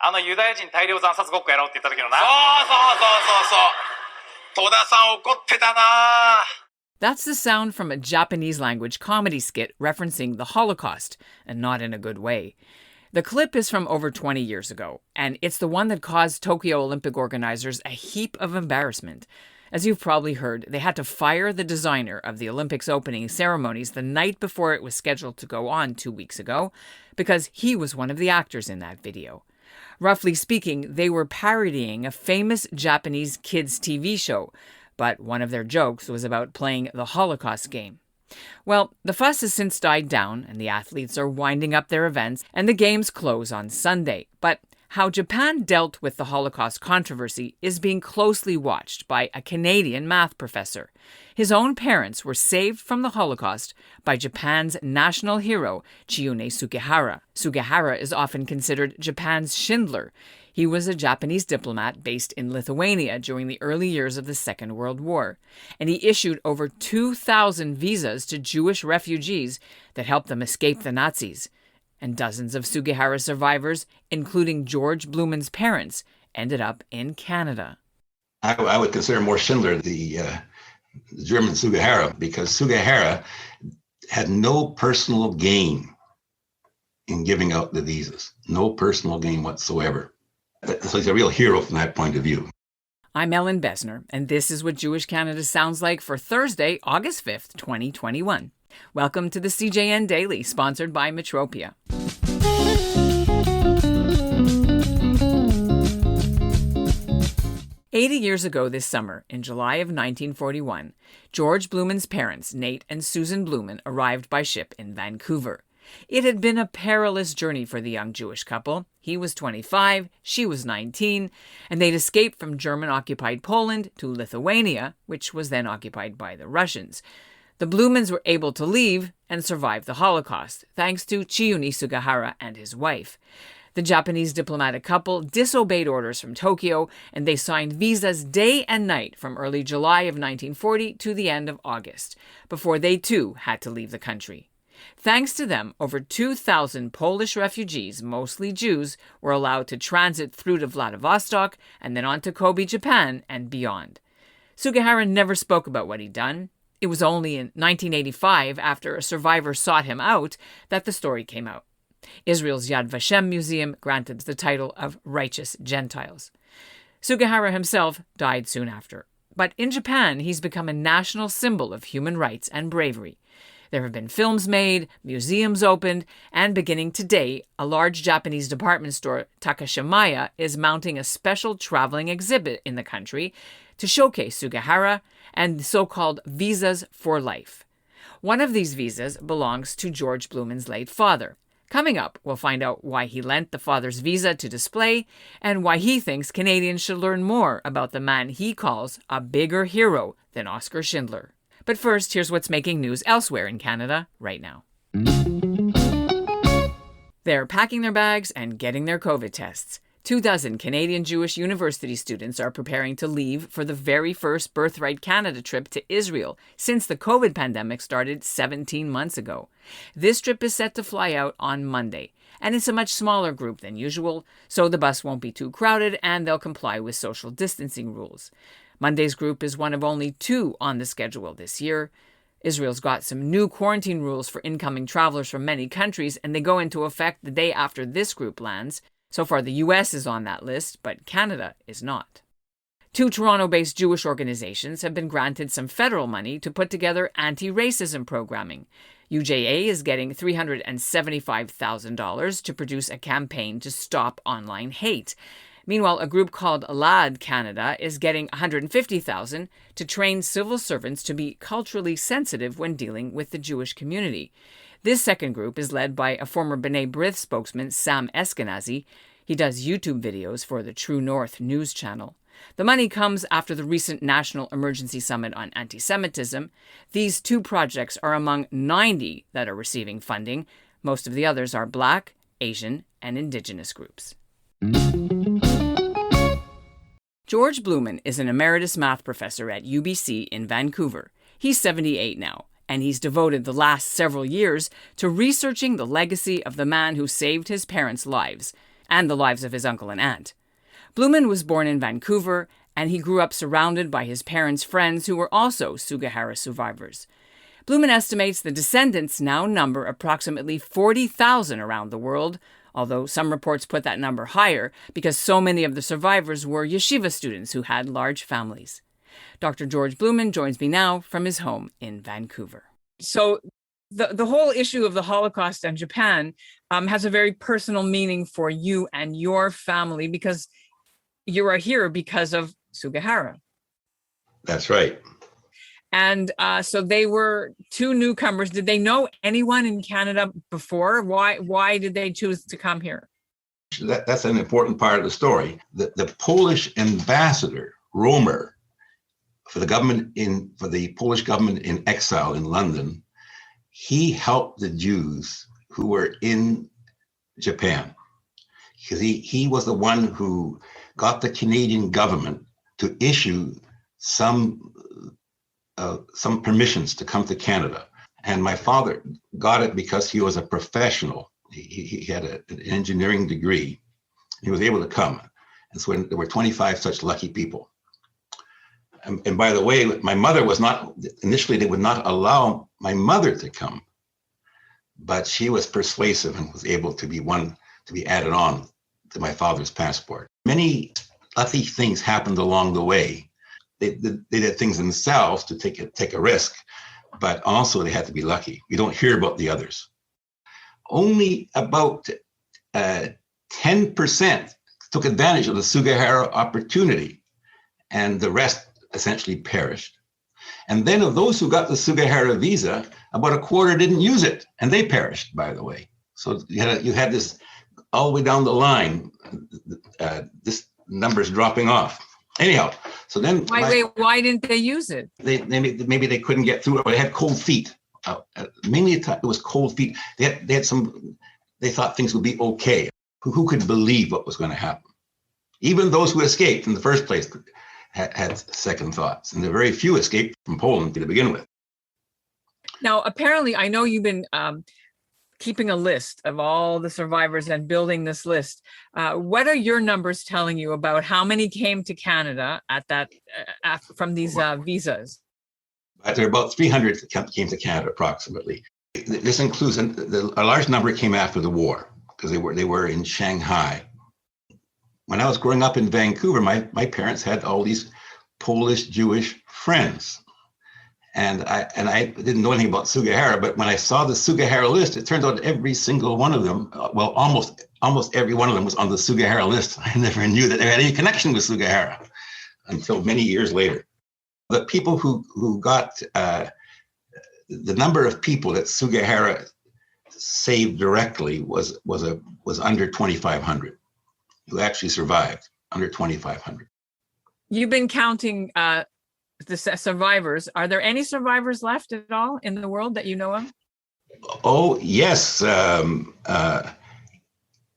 あのユダヤ人大量惨殺ごっこやろうって言った時のな。そう戸田さん怒ってたな。 That's the sound from a Japanese language comedy skit referencing the Holocaust, and not in a good way. The clip is from over 20 years ago, and it's the one that caused Tokyo Olympic organizers a heap of embarrassment. As you've probably heard, they had to fire the designer of the Olympics opening ceremonies the night before it was scheduled to go on 2 weeks ago, because he was one of the actors in that video. Roughly speaking, they were parodying a famous Japanese kids' TV show, but one of their jokes was about playing the Holocaust game. Well, the fuss has since died down, and the athletes are winding up their events, and the games close on Sunday. But how Japan dealt with the Holocaust controversy is being closely watched by a Canadian math professor. His own parents were saved from the Holocaust by Japan's national hero, Chiune Sugihara. Sugihara is often considered Japan's Schindler. He was a Japanese diplomat based in Lithuania during the early years of the Second World War, and he issued over 2,000 visas to Jewish refugees that helped them escape the Nazis. And dozens of Sugihara survivors, including George Bluman's parents, ended up in Canada. I would consider more Schindler the German Sugihara, because Sugihara had no personal gain in giving out the visas. No personal gain whatsoever. So he's a real hero from that point of view. I'm Ellen Besner, and this is what Jewish Canada sounds like for Thursday, August 5th, 2021. Welcome to the CJN Daily, sponsored by Metropia. "80 years ago this summer, in July of 1941, George Bluman's parents, Nate and Susan Bluman, arrived by ship in Vancouver. It had been a perilous journey for the young Jewish couple. He was 25, she was 19, and they'd escaped from German-occupied Poland to Lithuania, which was then occupied by the Russians. The Blumans were able to leave and survive the Holocaust, thanks to Chiune Sugihara and his wife. The Japanese diplomatic couple disobeyed orders from Tokyo, and they signed visas day and night from early July of 1940 to the end of August, before they too had to leave the country. Thanks to them, over 2,000 Polish refugees, mostly Jews, were allowed to transit through to Vladivostok and then on to Kobe, Japan, and beyond. Sugihara never spoke about what he'd done. It was only in 1985, after a survivor sought him out, that the story came out. Israel's Yad Vashem Museum granted the title of Righteous Gentiles. Sugihara himself died soon after. But in Japan, he's become a national symbol of human rights and bravery. There have been films made, museums opened, and beginning today, a large Japanese department store, Takashimaya, is mounting a special traveling exhibit in the country to showcase Sugihara and the so-called visas for life. One of these visas belongs to George Bluman's late father. Coming up, we'll find out why he lent the father's visa to display and why he thinks Canadians should learn more about the man he calls a bigger hero than Oskar Schindler. But first, here's what's making news elsewhere in Canada right now. They're packing their bags and getting their COVID tests. 24 Canadian Jewish university students are preparing to leave for the very first Birthright Canada trip to Israel since the COVID pandemic started 17 months ago. This trip is set to fly out on Monday, and it's a much smaller group than usual, so the bus won't be too crowded and they'll comply with social distancing rules. Monday's group is one of only 2 on the schedule this year. Israel's got some new quarantine rules for incoming travelers from many countries, and they go into effect the day after this group lands. So far, the U.S. is on that list, but Canada is not. 2 Toronto-based Jewish organizations have been granted some federal money to put together anti-racism programming. UJA is getting $375,000 to produce a campaign to stop online hate. Meanwhile, a group called LAD Canada is getting $150,000 to train civil servants to be culturally sensitive when dealing with the Jewish community. This second group is led by a former B'nai B'rith spokesman, Sam Eskenazi. He does YouTube videos for the True North news channel. The money comes after the recent National Emergency Summit on Anti-Semitism. These 2 projects are among 90 that are receiving funding. Most of the others are Black, Asian, and Indigenous groups. George Bluman is an emeritus math professor at UBC in Vancouver. He's 78 now, and he's devoted the last several years to researching the legacy of the man who saved his parents' lives and the lives of his uncle and aunt. Bluman was born in Vancouver, and he grew up surrounded by his parents' friends who were also Sugihara survivors. Bluman estimates the descendants now number approximately 40,000 around the world, although some reports put that number higher because so many of the survivors were yeshiva students who had large families. Dr. George Bluman joins me now from his home in Vancouver. So the whole issue of the Holocaust and Japan has a very personal meaning for you and your family because you are here because of Sugihara. That's right. And so they were two newcomers. Did they know anyone in Canada before? Why did they choose to come here? That's an important part of the story. The Polish ambassador, Romer, for the Polish government in exile in London, he helped the Jews who were in Japan. Because he was the one who got the Canadian government to issue some permissions to come to Canada. And my father got it because he was a professional. He had an engineering degree. He was able to come. And so there were 25 such lucky people. And by the way, my mother was not, initially they would not allow my mother to come, but she was persuasive and was able to be added on to my father's passport. Many lucky things happened along the way. They did things themselves to take a risk, but also they had to be lucky. We don't hear about the others. Only about 10% took advantage of the Sugihara opportunity, and the rest essentially perished. And then of those who got the Sugihara visa, about a quarter didn't use it, and they perished, by the way. So you had this all the way down the line, this number's dropping off. Anyhow, so then why didn't they use it? Maybe they couldn't get through it, but they had cold feet. Mainly it was cold feet. They thought things would be okay. Who could believe what was going to happen? Even those who escaped in the first place had second thoughts, and the very few escaped from Poland to begin with. Now, apparently, I know you've been keeping a list of all the survivors and building this list. What are your numbers telling you about how many came to Canada from these visas? There are about 300 that came to Canada approximately. This includes a large number came after the war because they were in Shanghai. When I was growing up in Vancouver, my parents had all these Polish Jewish friends. And I didn't know anything about Sugihara, but when I saw the Sugihara list, it turns out every single one of them, well, almost every one of them was on the Sugihara list. I never knew that they had any connection with Sugihara until many years later. The people who got the number of people that Sugihara saved directly was under 2,500 who actually survived, under 2,500. You've been counting the survivors. Are there any survivors left at all in the world that you know of? Oh, yes.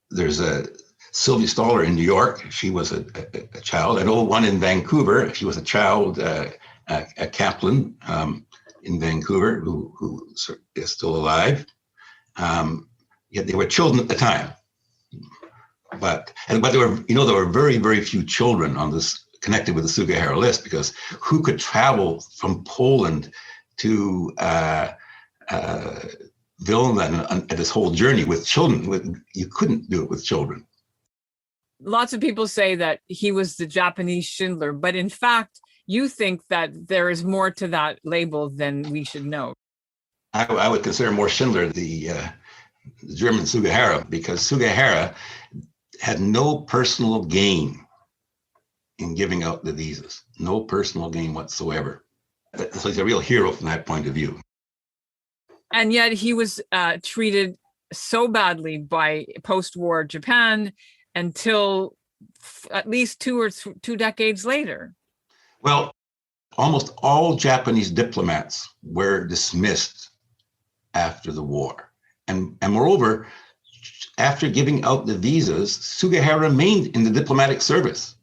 There's a Sylvia Stoller in New York. She was a child. I know one in Vancouver. She was a child, a kaplan in Vancouver who is still alive. Yet they were children at the time. But there were very, very few children on this connected with the Sugihara list, because who could travel from Poland to Vilna and this whole journey with children? You couldn't do it with children. Lots of people say that he was the Japanese Schindler, but in fact, you think that there is more to that label than we should know. I would consider more Schindler the German Sugihara, because Sugihara had no personal gain in giving out the visas, no personal gain whatsoever. So he's a real hero from that point of view. And yet he was treated so badly by post-war Japan until at least two decades later. Well, almost all Japanese diplomats were dismissed after the war. And moreover, after giving out the visas, Sugihara remained in the diplomatic service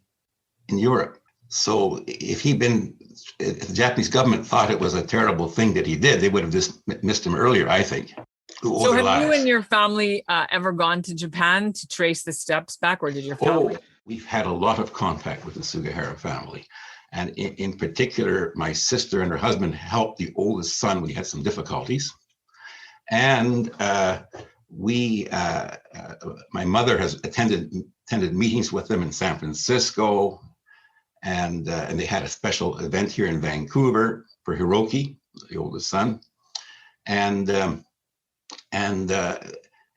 in Europe. So if the Japanese government thought it was a terrible thing that he did, they would have dismissed him earlier, I think. So have you and your family ever gone to Japan to trace the steps back, or did your family? Oh, we've had a lot of contact with the Sugihara family. And in particular, my sister and her husband helped the oldest son when he had some difficulties. And my mother has attended meetings with them in San Francisco, and they had a special event here in Vancouver for Hiroki, the oldest son. And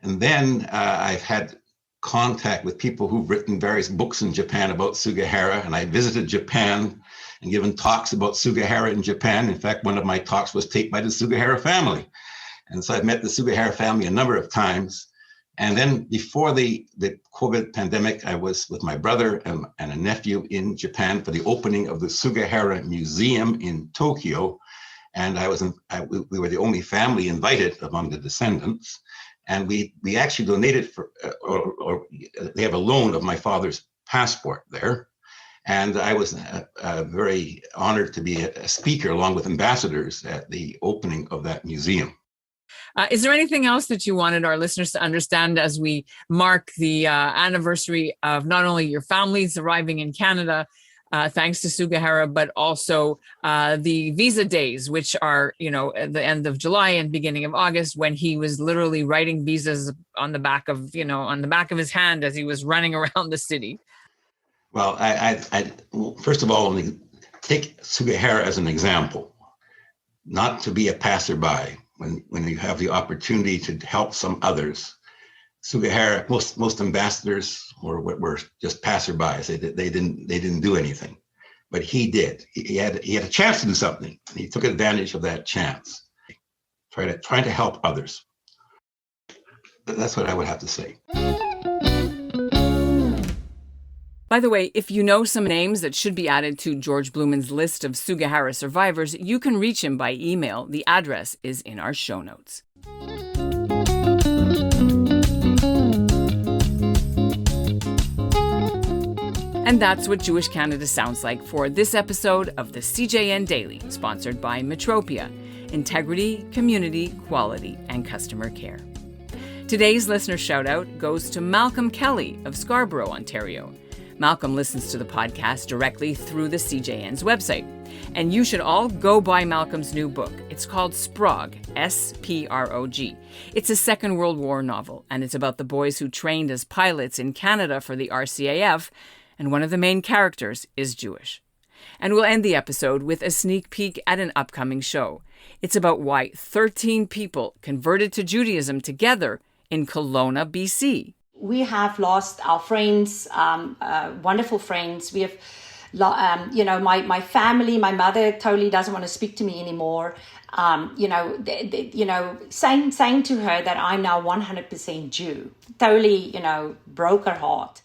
then I've had contact with people who've written various books in Japan about Sugihara, and I visited Japan and given talks about Sugihara in Japan. In fact, one of my talks was taped by the Sugihara family. And so I've met the Sugihara family a number of times. And then before the COVID pandemic, I was with my brother and a nephew in Japan for the opening of the Sugihara Museum in Tokyo. And we were the only family invited among the descendants. And we actually donated or they have a loan of my father's passport there. And I was very honored to be a speaker along with ambassadors at the opening of that museum. Is there anything else that you wanted our listeners to understand as we mark the anniversary of not only your families arriving in Canada, thanks to Sugihara, but also the visa days, which are, at the end of July and beginning of August, when he was literally writing visas on the back of his hand as he was running around the city? Well, I first of all, take Sugihara as an example, not to be a passerby. When you have the opportunity to help some others, Sugihara, most ambassadors were just passerbys. They didn't do anything, but he did. He had a chance to do something, and he took advantage of that chance. Trying to help others. That's what I would have to say. By the way, if you know some names that should be added to George Bluman's list of Sugihara survivors, you can reach him by email. The address is in our show notes. And that's what Jewish Canada sounds like for this episode of the CJN Daily, sponsored by Metropia, Integrity, Community, Quality, and Customer Care. Today's listener shout-out goes to Malcolm Kelly of Scarborough, Ontario. Malcolm listens to the podcast directly through the CJN's website. And you should all go buy Malcolm's new book. It's called Sprog, S-P-R-O-G. It's a Second World War novel, and it's about the boys who trained as pilots in Canada for the RCAF, and one of the main characters is Jewish. And we'll end the episode with a sneak peek at an upcoming show. It's about why 13 people converted to Judaism together in Kelowna, BC. We have lost our friends, wonderful friends. We have, my family, my mother totally doesn't want to speak to me anymore. Saying to her that I'm now 100% Jew, totally, broke her heart.